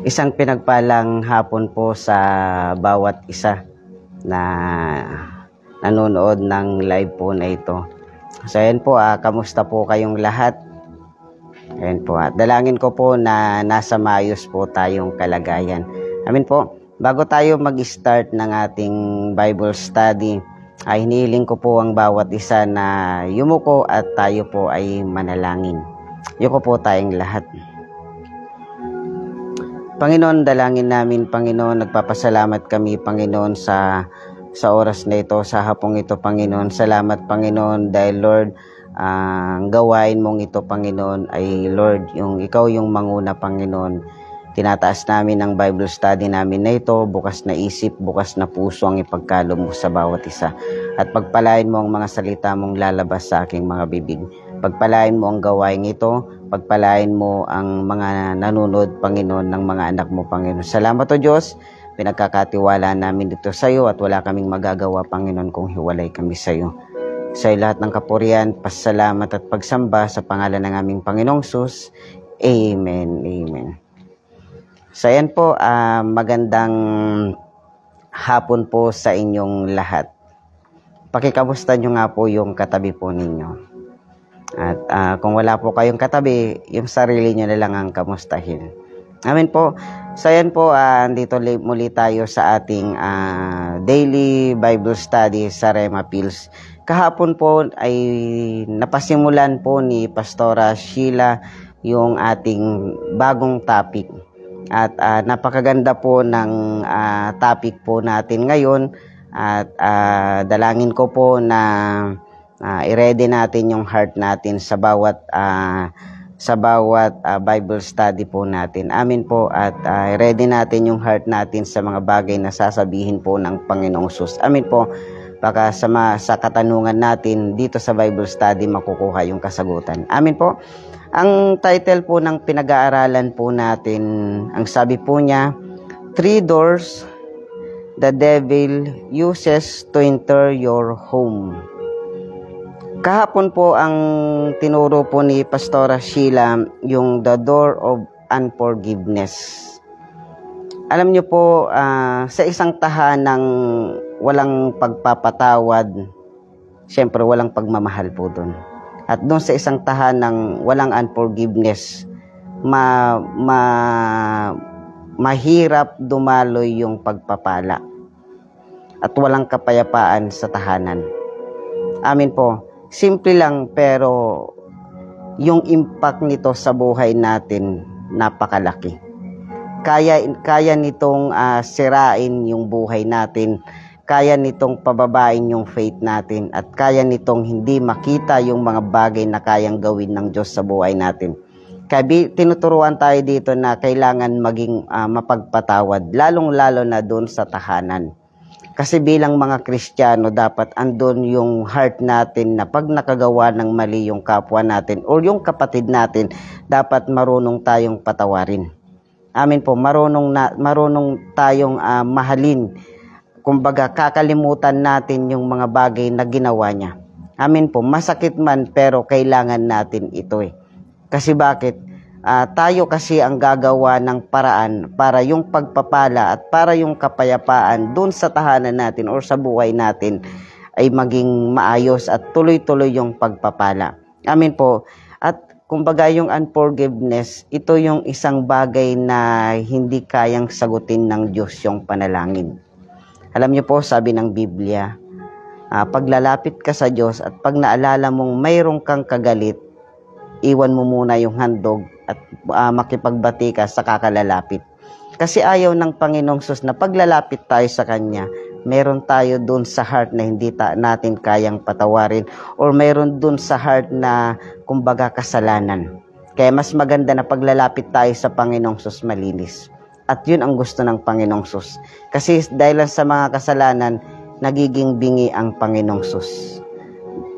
Isang pinagpalang hapon po sa bawat isa na nanonood ng live po na ito. So ayan po, kamusta po kayong lahat? Ayan po, dalangin ko po na nasa maayos po tayong kalagayan. Amin po. Bago tayo mag-start ng ating Bible study, ay hinihiling ko po ang bawat isa na yumuko at tayo po ay manalangin. Yuko po tayong lahat. Panginoon, dalangin namin, Panginoon, nagpapasalamat kami, Panginoon, sa oras na ito, sa hapong ito, Panginoon. Salamat, Panginoon, dahil, Lord, ang gawain mong ito, Panginoon, ay, Lord, ikaw yung manguna, Panginoon. Tinataas namin ang Bible study namin na ito, bukas na isip, bukas na puso ang ipagkaloob mo sa bawat isa. At pagpalain mo ang mga salita mong lalabas sa aking mga bibig. Pagpalain mo ang gawain ito, pagpalain mo ang mga nanonood, Panginoon, ng mga anak mo, Panginoon. Salamat o Diyos, pinagkakatiwala namin dito sa iyo at wala kaming magagawa, Panginoon, kung hiwalay kami sa iyo. Sa lahat ng kapurihan, pasalamat at pagsamba sa pangalan ng aming Panginoong Sus. Amen. Amen. So ayan po, magandang hapon po sa inyong lahat. Pakikamusta nyo nga po yung katabi po ninyo. At kung wala po kayong katabi, yung sarili nyo na lang ang kamustahin. Amen po. So ayan po, andito muli tayo sa ating daily Bible study sa Rema Pills. Kahapon po ay napasimulan po ni Pastora Sheila yung ating bagong topic. At napakaganda po ng topic po natin ngayon. At dalangin ko po na i-ready natin yung heart natin sa bawat Bible study po natin. Amin po. At i-ready natin yung heart natin sa mga bagay na sasabihin po ng Panginoong Sus. Amin po. Baka sa katanungan natin dito sa Bible study makukuha yung kasagutan. Amin po. Ang title po ng pinag-aaralan po natin, ang sabi po niya, 3 doors the devil uses to enter your home. Kahapon po ang tinuro po ni Pastora Sheila yung the door of unforgiveness. Alam niyo po, sa isang tahanang walang pagpapatawad, syempre walang pagmamahal po doon. At doon sa isang tahanang walang unforgiveness, mahirap dumaloy yung pagpapala. At walang kapayapaan sa tahanan. Amin po. Simple lang pero yung impact nito sa buhay natin napakalaki. Kaya nitong sirain yung buhay natin. Kaya nitong pababain yung faith natin at kaya nitong hindi makita yung mga bagay na kayang gawin ng Diyos sa buhay natin. Kaya tinuturuan tayo dito na kailangan maging mapagpatawad, lalong-lalo na doon sa tahanan. Kasi bilang mga Kristiyano, dapat andun yung heart natin na pag nakagawa ng mali yung kapwa natin o yung kapatid natin, dapat marunong tayong patawarin. Amin po, marunong tayong mahalin. Kumbaga, kakalimutan natin yung mga bagay na ginawa niya. Amin po, masakit man pero kailangan natin ito eh. Kasi bakit? Tayo kasi ang gagawa ng paraan para yung pagpapala at para yung kapayapaan dun sa tahanan natin o sa buhay natin ay maging maayos at tuloy-tuloy yung pagpapala. Amin po. At kumbaga yung unforgiveness, ito yung isang bagay na hindi kayang sagutin ng Diyos yung panalangin. Alam niyo po, sabi ng Biblia, paglalapit ka sa Diyos at pag naalala mong mayroong kang kagalit, iwan mo muna yung handog at makipagbati ka sa kakalalapit. Kasi ayaw ng Panginoong Sus na paglalapit tayo sa Kanya, meron tayo dun sa heart na hindi natin kayang patawarin or meron dun sa heart na kumbaga kasalanan. Kaya mas maganda na paglalapit tayo sa Panginoong Sus malinis. At yun ang gusto ng Panginoong Sus. Kasi dahil sa mga kasalanan, nagiging bingi ang Panginoong Sus.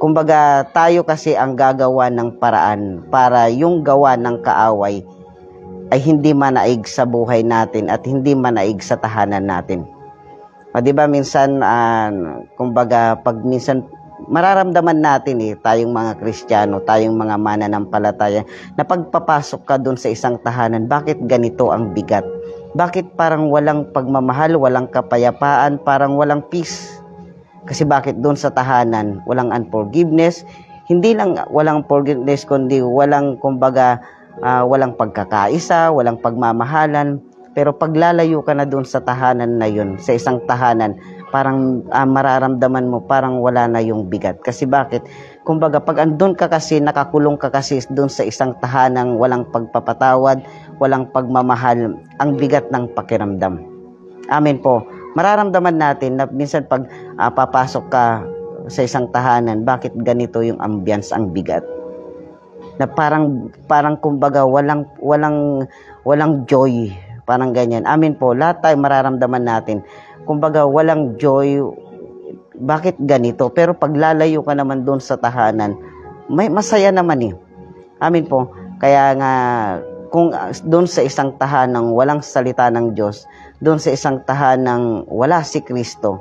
Kumbaga, tayo kasi ang gagawa ng paraan para yung gawa ng kaaway ay hindi manaig sa buhay natin at hindi manaig sa tahanan natin. Di ba minsan, kumbaga, pag minsan mararamdaman natin tayong mga Kristiyano, tayong mga mananampalataya, na pagpapasok ka doon sa isang tahanan, bakit ganito ang bigat? Bakit parang walang pagmamahal, walang kapayapaan, parang walang peace? Kasi bakit doon sa tahanan, walang unforgiveness, hindi lang walang forgiveness, kundi walang, kumbaga, walang pagkakaisa, walang pagmamahalan. Pero paglalayo ka na doon sa tahanan na yun, sa isang tahanan, parang mararamdaman mo parang wala na yung bigat. Kasi bakit? Kumbaga, pag andun ka kasi, nakakulong ka kasi doon sa isang tahanang walang pagpapatawad, walang pagmamahal, ang bigat ng pakiramdam. Amen po. Mararamdaman natin na minsan pag papasok ka sa isang tahanan, bakit ganito yung ambience, ang bigat? Na parang kumbaga walang joy, parang ganyan. Amin po, lahat tayo mararamdaman natin. Kumbaga walang joy, bakit ganito? Pero pag lalayo ka naman doon sa tahanan, may masaya naman Amin po. Kaya nga, kung doon sa isang tahanang walang salita ng Diyos, doon sa isang tahanang wala si Kristo,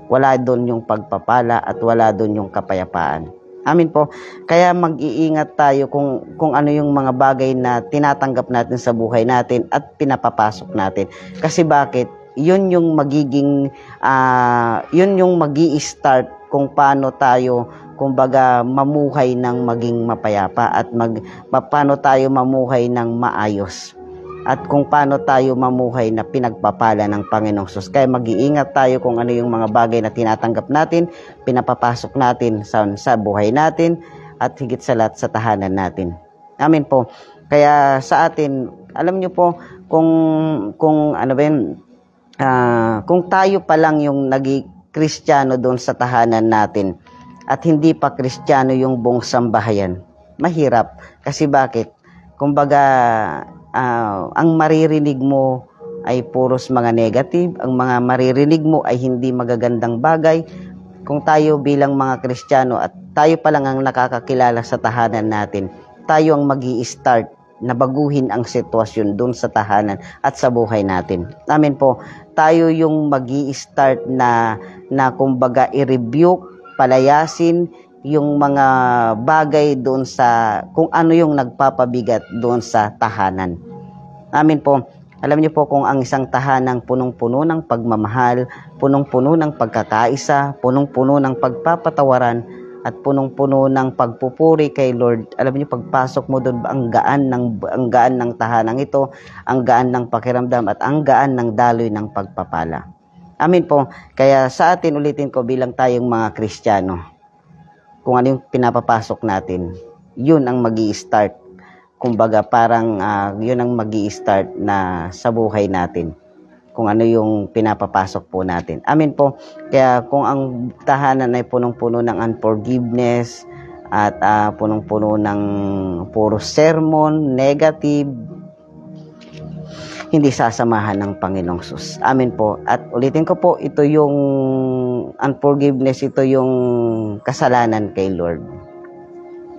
wala doon yung pagpapala at wala doon yung kapayapaan. Amin po. Kaya mag-iingat tayo kung ano yung mga bagay na tinatanggap natin sa buhay natin at pinapapasok natin. Kasi bakit? Yun yung magiging, yun yung magi-start kung paano tayo, kumbaga, mamuhay ng maging mapayapa at paano tayo mamuhay ng maayos. At kung paano tayo mamuhay na pinagpapala ng Panginoong Sus. Kaya mag-iingat tayo kung ano yung mga bagay na tinatanggap natin, pinapapasok natin sa buhay natin, at higit sa lahat sa tahanan natin. Amen po. Kaya sa atin, alam nyo po, kung ano ba yun, kung tayo pa lang yung naging Kristiyano doon sa tahanan natin, at hindi pa Kristiyano yung buong sambahayan, mahirap. Kasi bakit? Kumbaga, ang maririnig mo ay puros mga negative, ang mga maririnig mo ay hindi magagandang bagay. Kung tayo bilang mga Kristiyano at tayo pa lang ang nakakakilala sa tahanan natin, tayo ang magi-start na baguhin ang sitwasyon dun sa tahanan at sa buhay natin. Amen po. Tayo yung magi-start na kumbaga i-rebuke, palayasin yung mga bagay doon sa kung ano yung nagpapabigat doon sa tahanan. Amin po. Alam niyo po, kung ang isang tahanang punong-puno ng pagmamahal, punong-puno ng pagkakaisa, punong-puno ng pagpapatawaran, at punong-puno ng pagpupuri kay Lord, alam niyo, pagpasok mo doon, ang gaan ng tahanang ito, ang gaan ng pakiramdam, at ang gaan ng daloy ng pagpapala. Amin po. Kaya sa atin, ulitin ko, bilang tayong mga Kristiyano, kung ano yung pinapapasok natin, yun ang magi-start. Kumbaga, parang yun ang magi-start na sa buhay natin. Kung ano yung pinapapasok po natin. Amin po. Kaya kung ang tahanan ay punong-puno ng unforgiveness at punong-puno ng puro sermon, negative, hindi sasamahan ng Panginoong Sus. Amin po. At ulitin ko po, ito yung unforgiveness, ito yung kasalanan kay Lord.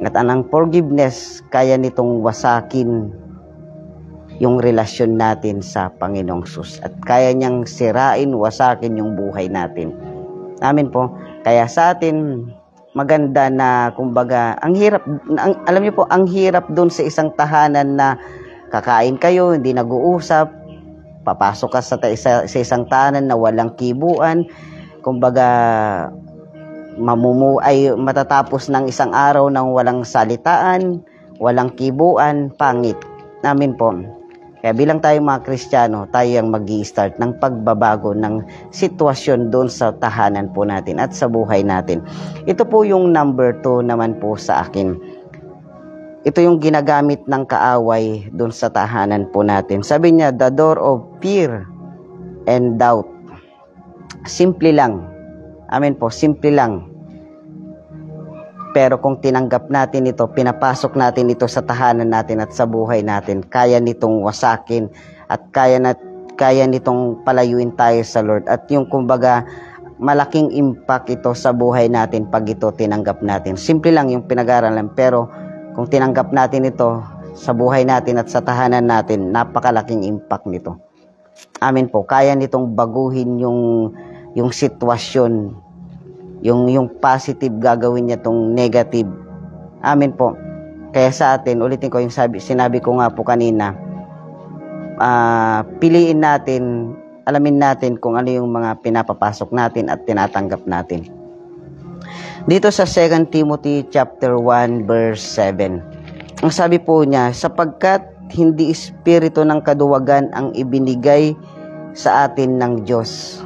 At ang forgiveness, kaya nitong wasakin yung relasyon natin sa Panginoong Sus. At kaya niyang sirain, wasakin yung buhay natin. Amin po. Kaya sa atin, maganda na, kumbaga, ang hirap, alam niyo po, ang hirap doon sa isang tahanan na kakain kayo, hindi nag-uusap, papasok ka sa isang tahanan na walang kibuan, kumbaga, matatapos ng isang araw ng walang salitaan, walang kibuan, pangit. Amin po. Kaya bilang tayo mga Kristiyano, tayo ang mag-i-start ng pagbabago ng sitwasyon doon sa tahanan po natin at sa buhay natin. Ito po yung number 2 naman po sa akin. Ito yung ginagamit ng kaaway doon sa tahanan po natin. Sabi niya, the door of fear and doubt. Simple lang. Amen po, simple lang. Pero kung tinanggap natin ito, pinapasok natin ito sa tahanan natin at sa buhay natin, kaya nitong wasakin at kaya nitong palayuin tayo sa Lord. At yung kumbaga, malaking impact ito sa buhay natin pag ito tinanggap natin. Simple lang yung pinag-aralan, pero kung tinanggap natin ito sa buhay natin at sa tahanan natin, napakalaking impact nito. Amen po. Kaya nitong baguhin yung sitwasyon Yung positive, gagawin niya tong negative. Amen po. Kaya sa atin, ulitin ko yung sinabi ko nga po kanina, piliin natin, alamin natin kung ano yung mga pinapapasok natin at tinatanggap natin. Dito sa 2 Timothy chapter 1 verse 7, ang sabi po niya, sapagkat hindi espiritu ng kaduwagan ang ibinigay sa atin ng Diyos,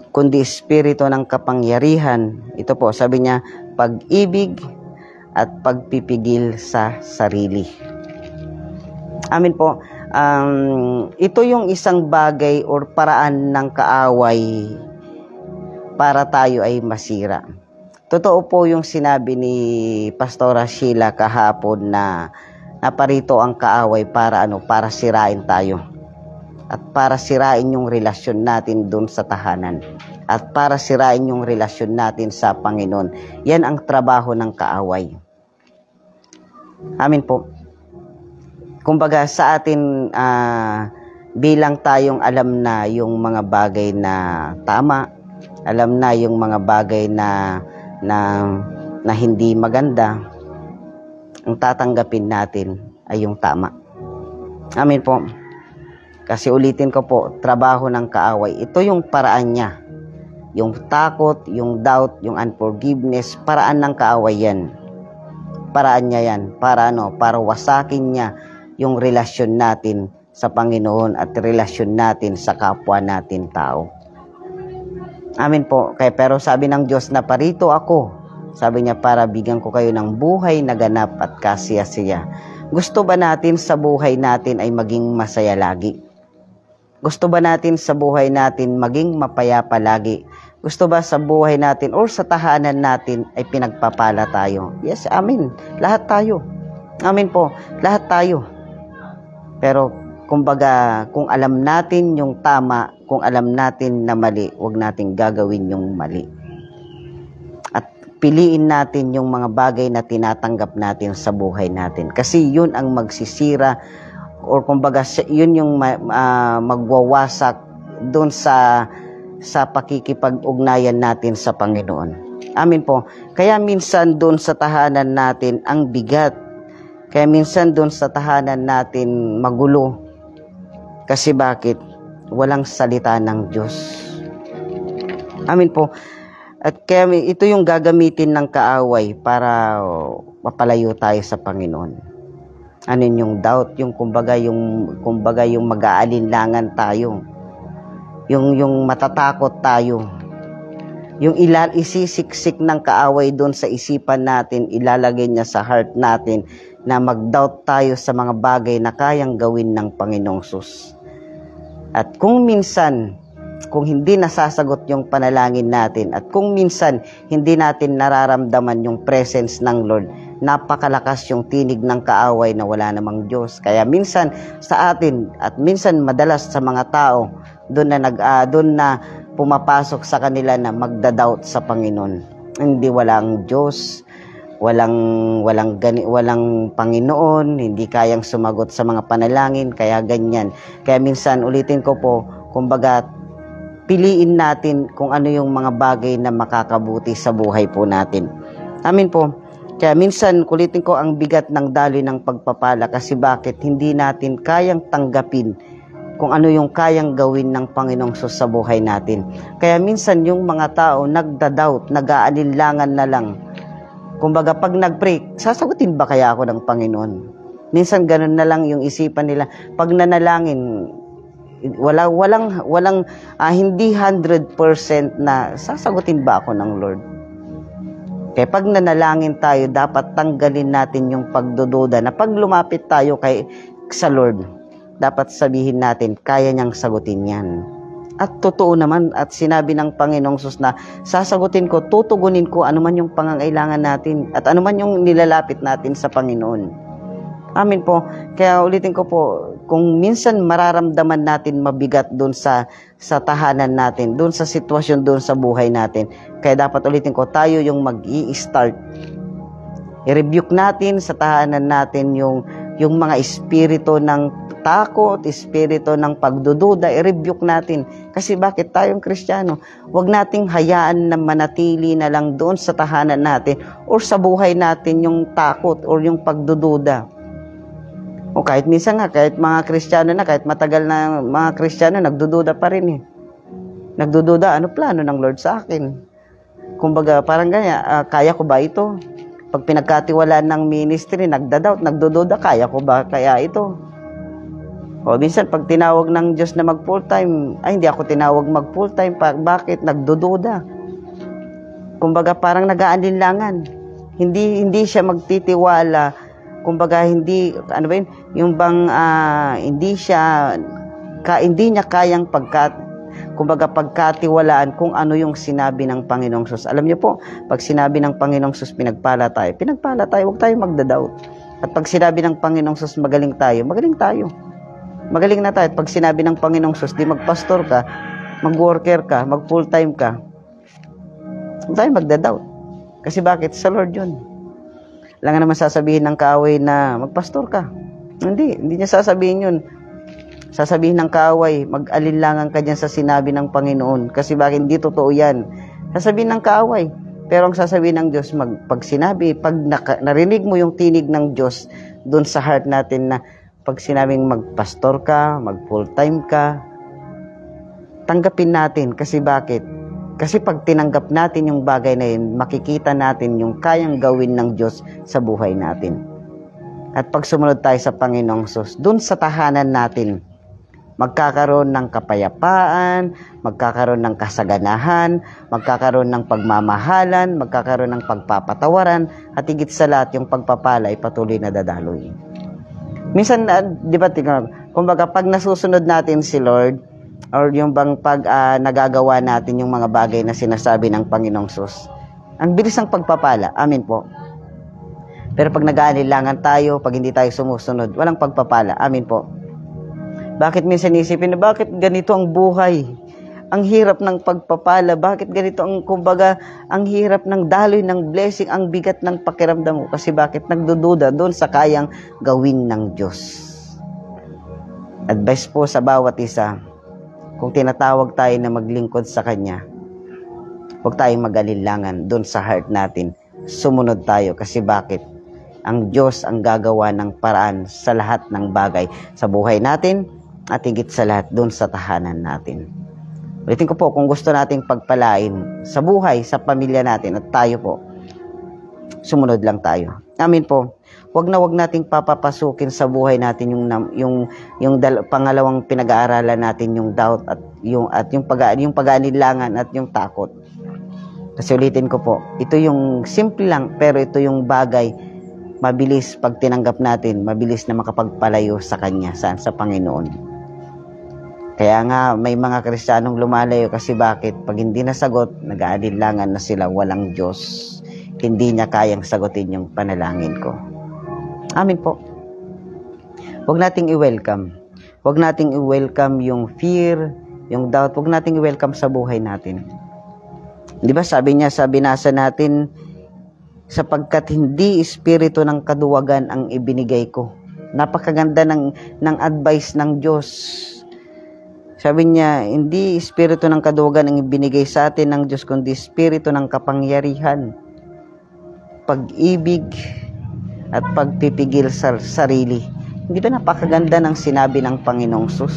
kundi espiritu ng kapangyarihan. Ito po, sabi niya, pag-ibig at pagpipigil sa sarili. Amin po. Ito yung isang bagay or paraan ng kaaway para tayo ay masira. Totoo po yung sinabi ni Pastora Sheila kahapon na naparito ang kaaway para sirain tayo. At para sirain yung relasyon natin doon sa tahanan. At para sirain yung relasyon natin sa Panginoon. Yan ang trabaho ng kaaway. Amin po. Kumbaga sa atin, bilang tayong alam na yung mga bagay na tama, alam na yung mga bagay na hindi maganda, ang tatanggapin natin ay yung tama. Amin po. Kasi ulitin ko po, trabaho ng kaaway, ito yung paraan niya. Yung takot, yung doubt, yung unforgiveness, paraan ng kaaway yan. Paraan niya yan. Para wasakin niya yung relasyon natin sa Panginoon at relasyon natin sa kapwa natin tao. Amin po. Pero sabi ng Diyos na parito ako, sabi niya para bigyan ko kayo ng buhay na ganap at kasiya-siya. Gusto ba natin sa buhay natin ay maging masaya lagi? Gusto ba natin sa buhay natin maging mapayapa lagi? Gusto ba sa buhay natin or sa tahanan natin ay pinagpapala tayo? Yes, amin. Lahat tayo. Amin po. Lahat tayo. Pero kumbaga, kung alam natin yung tama, kung alam natin na mali, huwag natin gagawin yung mali. At piliin natin yung mga bagay na tinatanggap natin sa buhay natin. Kasi yun ang magsisira or kumbaga yun yung magwawasak doon sa pakikipag-ugnayan natin sa Panginoon. Amin po. Kaya minsan doon sa tahanan natin ang bigat. Kaya minsan doon sa tahanan natin magulo. Kasi bakit? Walang salita ng Diyos. Amin po. At kaya ito yung gagamitin ng kaaway para mapalayo tayo sa Panginoon. Ano yung doubt, yung kumbaga yung mag-aalinlangan tayo. Yung matatakot tayo. Yung isisiksik ng kaaway doon sa isipan natin, ilalagay niya sa heart natin na mag-doubt tayo sa mga bagay na kayang gawin ng Panginoong Sus. At kung minsan, kung hindi nasasagot yung panalangin natin at kung minsan hindi natin nararamdaman yung presence ng Lord, napakalakas yung tinig ng kaaway na wala namang Diyos. Kaya minsan sa atin at minsan madalas sa mga tao, doon na pumapasok sa kanila na magda-doubt sa Panginoon. Hindi walang Diyos, walang Panginoon, hindi kayang sumagot sa mga panalangin, kaya ganyan. Kaya minsan ulitin ko po, kumbaga piliin natin kung ano yung mga bagay na makakabuti sa buhay po natin. Amin po. Kaya minsan, ulitin ko, ang bigat ng daloy ng pagpapala kasi bakit hindi natin kayang tanggapin kung ano yung kayang gawin ng Panginoong Sus sa buhay natin. Kaya minsan yung mga tao nagda-doubt, nag-aalinlangan na lang. Kumbaga pag nag-pray, sasagutin ba kaya ako ng Panginoon? Minsan ganun na lang yung isipan nila. Pag nanalangin, hindi 100% na sasagutin ba ako ng Lord? Kaya pag nanalangin tayo, dapat tanggalin natin yung pagdududa na pag lumapit tayo sa Lord, dapat sabihin natin, kaya niyang sagutin yan. At totoo naman, at sinabi ng Panginoong Sus na sasagutin ko, tutugunin ko anuman yung pangangailangan natin at anuman yung nilalapit natin sa Panginoon. Amin po. Kaya ulitin ko po, kung minsan mararamdaman natin mabigat doon sa tahanan natin, doon sa sitwasyon, doon sa buhay natin, kaya dapat ulitin ko, tayo yung mag-i-start. I-rebuke natin sa tahanan natin yung mga espiritu ng takot, espiritu ng pagdududa, i-rebuke natin. Kasi bakit tayong Kristiyano? Huwag nating hayaan na manatili na lang doon sa tahanan natin or sa buhay natin yung takot or yung pagdududa. O kahit minsan nga, kahit mga Kristiyano na, kahit matagal na mga Kristiyano, nagdududa pa rin eh. Nagdududa, ano plano ng Lord sa akin? Kumbaga, parang ganyan, kaya ko ba ito? Pag pinagkatiwalaan ng ministry, nagda-doubt, nagdududa, kaya ko ba kaya ito? O minsan, pag tinawag ng Diyos na mag-full-time, ay hindi ako tinawag mag-full-time. Bakit? Nagdududa. Kumbaga, parang nag-aalinlangan. Hindi siya magtitiwala. Kumbaga, hindi, ano ba yun? Yung bang, hindi niya kayang pagkatiwalaan kung ano yung sinabi ng Panginoong Sus. Alam niyo po, pag sinabi ng Panginoong Sus, pinagpala tayo, huwag tayo magda-doubt. At pag sinabi ng Panginoong Sus, magaling tayo, magaling tayo. Magaling na tayo. At pag sinabi ng Panginoong Sus, di magpastor ka, mag-worker ka, mag-full-time ka, huwag tayo magda-doubt. Kasi bakit? Sa Lord yun. Lang naman sasabihin ng kaaway na magpastor ka. Hindi niya sasabihin yun. Sasabihin ng kaaway, mag-alinlangan ka dyan sa sinabi ng Panginoon. Kasi bakit hindi totoo yan? Sasabihin ng kaaway. Pero ang sasabihin ng Diyos, pag narinig mo yung tinig ng Diyos doon sa heart natin na pag sinabing magpastor ka, mag-full-time ka, tanggapin natin. Kasi bakit? Kasi pag tinanggap natin yung bagay na yun, makikita natin yung kayang gawin ng Diyos sa buhay natin. At pag sumunod tayo sa Panginoong Sus, dun sa tahanan natin, magkakaroon ng kapayapaan, magkakaroon ng kasaganahan, magkakaroon ng pagmamahalan, magkakaroon ng pagpapatawaran, at higit sa lahat yung pagpapala ay patuloy na dadaloy. Minsan, di ba, kumbaga pag nasusunod natin si Lord, or yung bang pag nagagawa natin yung mga bagay na sinasabi ng Panginoong Sus, ang bilis ng pagpapala. Amin po. Pero pag nag-aalilangan tayo, pag hindi tayo sumusunod, walang pagpapala. Amin po. Bakit minsan isipin na bakit ganito ang buhay? Ang hirap ng pagpapala. Bakit ganito ang, kumbaga, ang hirap ng daloy ng blessing, ang bigat ng pakiramdam mo? Kasi bakit nagdududa doon sa kayang gawin ng Diyos? Advice po sa bawat isa, kung tinatawag tayo na maglingkod sa Kanya, huwag tayong mag-alinlangan doon sa heart natin. Sumunod tayo kasi bakit? Ang Diyos ang gagawa ng paraan sa lahat ng bagay sa buhay natin at higit sa lahat doon sa tahanan natin. Ulitin ko po, kung gusto nating pagpalain sa buhay, sa pamilya natin at tayo po, sumunod lang tayo. Amin po. Wag nating papapasukin sa buhay natin yung pangalawang pinag-aaralan natin, yung doubt at yung pag-aanilangan at yung takot. Kasi ulitin ko po, ito yung simple lang, pero ito yung bagay mabilis pag tinanggap natin, mabilis na makapagpalayo sa Kanya, sa Panginoon. Kaya nga may mga Kristiyanong lumalayo kasi bakit? Pag hindi nasagot, nag-aanilangan na sila, walang Diyos. Hindi niya kayang sagutin yung panalangin ko. Amin po. Huwag nating i-welcome. Huwag nating i-welcome yung fear, yung doubt. Huwag nating i-welcome sa buhay natin. Di ba sabi niya sa binasa natin, sapagkat hindi espiritu ng kaduwagan ang ibinigay ko. Napakaganda ng advice ng Diyos. Sabi niya, hindi espiritu ng kaduwagan ang ibinigay sa atin ng Diyos, kundi espiritu ng kapangyarihan, pag-ibig, at pagpipigil sa sarili. Hindi ba napakaganda ng sinabi ng Panginoong Sus?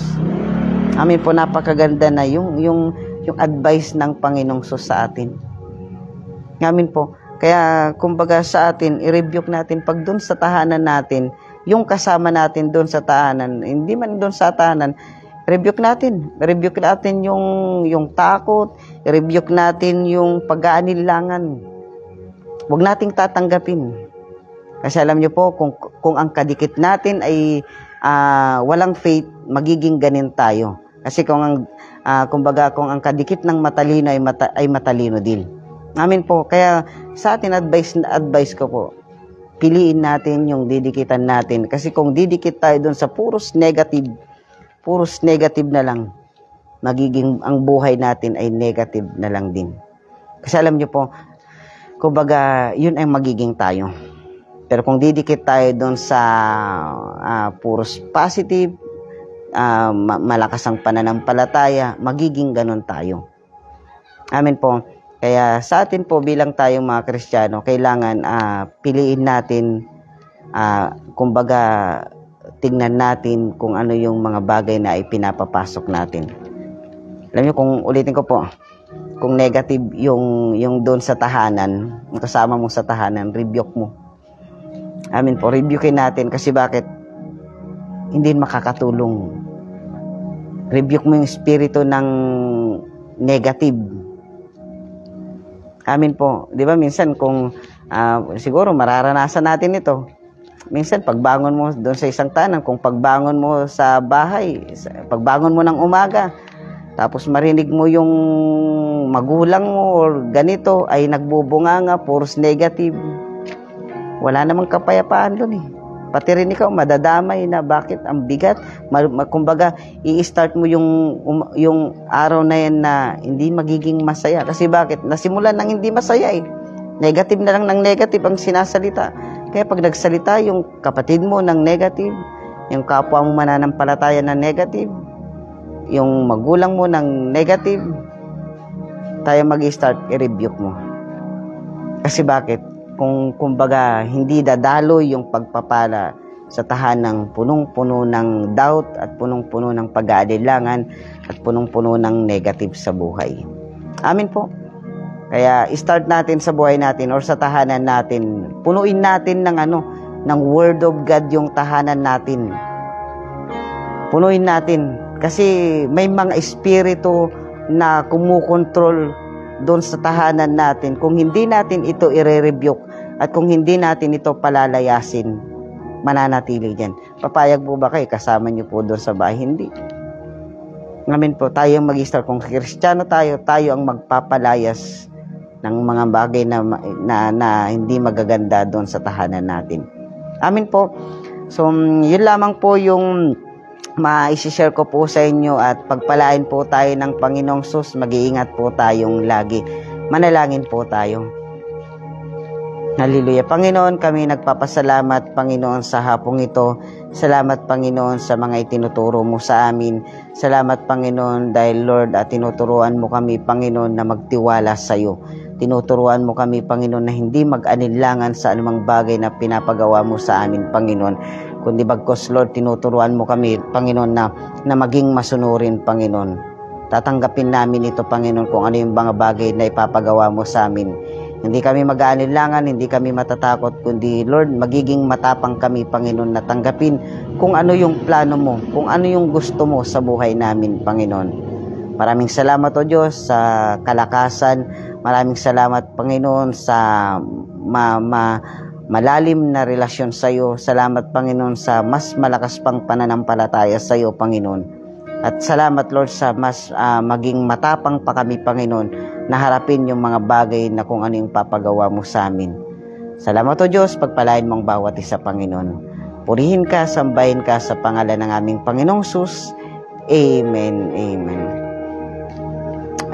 Amin po, napakaganda na yung advice ng Panginoong Sus sa atin. Amin po. Kaya, kumbaga sa atin, i-rebuke natin pag doon sa tahanan natin, yung kasama natin doon sa tahanan, hindi man doon sa tahanan, rebuke natin. Rebuke natin yung takot, rebuke natin yung pag-aanilangan. Huwag nating tatanggapin. Kasi alam niyo po, kung ang kadikit natin ay walang faith, magiging ganin tayo. Kasi kung ang kadikit ng matalino ay matalino din. Amin po. Kaya sa atin advice ko po, piliin natin yung didikitan natin. Kasi kung didikit tayo doon sa puros negative na lang, magiging ang buhay natin ay negative na lang din. Kasi alam niyo po, kumbaga, yun ay magiging tayo. Pero kung didikit tayo doon sa puros positive, malakas ang pananampalataya, magiging ganun tayo. Amen po. Kaya sa atin po bilang tayong mga Kristiyano, kailangan piliin natin, kumbaga tingnan natin kung ano yung mga bagay na ipinapapasok natin. Alam niyo, kung ulitin ko po, kung negative yung doon sa tahanan, yung kasama mo sa tahanan, rebuke mo. Amen po, rebukein natin kasi bakit? Hindi makakatulong. Rebuke mo yung espiritu ng negative. Amin po. Di ba minsan kung siguro mararanasan natin ito. Minsan pagbangon mo doon sa isang tahanan, kung pagbangon mo sa bahay, pagbangon mo ng umaga, tapos marinig mo yung magulang mo or ganito ay nagbubunganga, puros negative. Wala namang kapayapaan doon eh. Pati rin ikaw madadamay na bakit ang bigat. Kumbaga i-start mo yung araw na yan na hindi magiging masaya. Kasi bakit? Nasimulan ng hindi masaya eh. Negative na lang ng negative ang sinasalita. Kaya pag nagsalita yung kapatid mo ng negative, yung kapwa mo mananampalataya ng negative, yung magulang mo ng negative, tayo mag-start i-rebuke mo. Kasi bakit? Kung kumbaga hindi dadaloy yung pagpapala sa tahanang punong-puno ng doubt at punong-puno ng pag-aalinlangan at punong-puno ng negative sa buhay. Amin po. Kaya start natin sa buhay natin or sa tahanan natin. Punuin natin ng Word of God yung tahanan natin. Punuin natin kasi may mga espiritu na kumukontrol doon sa tahanan natin. Kung hindi natin ito i-rebuke at kung hindi natin ito palalayasin, mananatili dyan. Papayag po ba kayo? Kasama niyo po doon sa bahay? Hindi. Ngamin po, tayo mag-start. Kung Kristiyano tayo ang magpapalayas ng mga bagay na hindi magaganda doon sa tahanan natin. Amin po. So, yun lamang po yung ma-share ko po sa inyo at pagpalain po tayo ng Panginoong Sus. Mag-iingat po tayong lagi. Manalangin po tayo. Hallelujah. Panginoon, kami nagpapasalamat, Panginoon, sa hapong ito. Salamat, Panginoon, sa mga itinuturo mo sa amin. Salamat, Panginoon, dahil, Lord, at tinuturuan mo kami, Panginoon, na magtiwala sa iyo. Tinuturuan mo kami, Panginoon, na hindi mag-alinlangan sa anumang bagay na pinapagawa mo sa amin, Panginoon. Kundi bagkos, Lord, tinuturuan mo kami, Panginoon, na maging masunurin, Panginoon. Tatanggapin namin ito, Panginoon, kung ano yung mga bagay na ipapagawa mo sa amin. Hindi kami mag-aalinlangan, hindi kami matatakot, kundi, Lord, magiging matapang kami, Panginoon, na tanggapin kung ano yung plano mo, kung ano yung gusto mo sa buhay namin, Panginoon. Maraming salamat, O Diyos, sa kalakasan. Maraming salamat, Panginoon, sa malalim na relasyon sa iyo. Salamat, Panginoon, sa mas malakas pang pananampalataya sa iyo, Panginoon. At salamat, Lord, sa mas maging matapang pa kami, Panginoon, na harapin yung mga bagay na kung ano yung papagawa mo sa amin. Salamat, O Diyos, pagpalain mong bawat isa, Panginoon. Purihin ka, sambahin ka sa pangalan ng aming Panginoong Sus. Amen. Amen.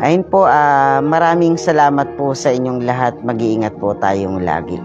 Ayun po, maraming salamat po sa inyong lahat. Mag-iingat po tayong lagi.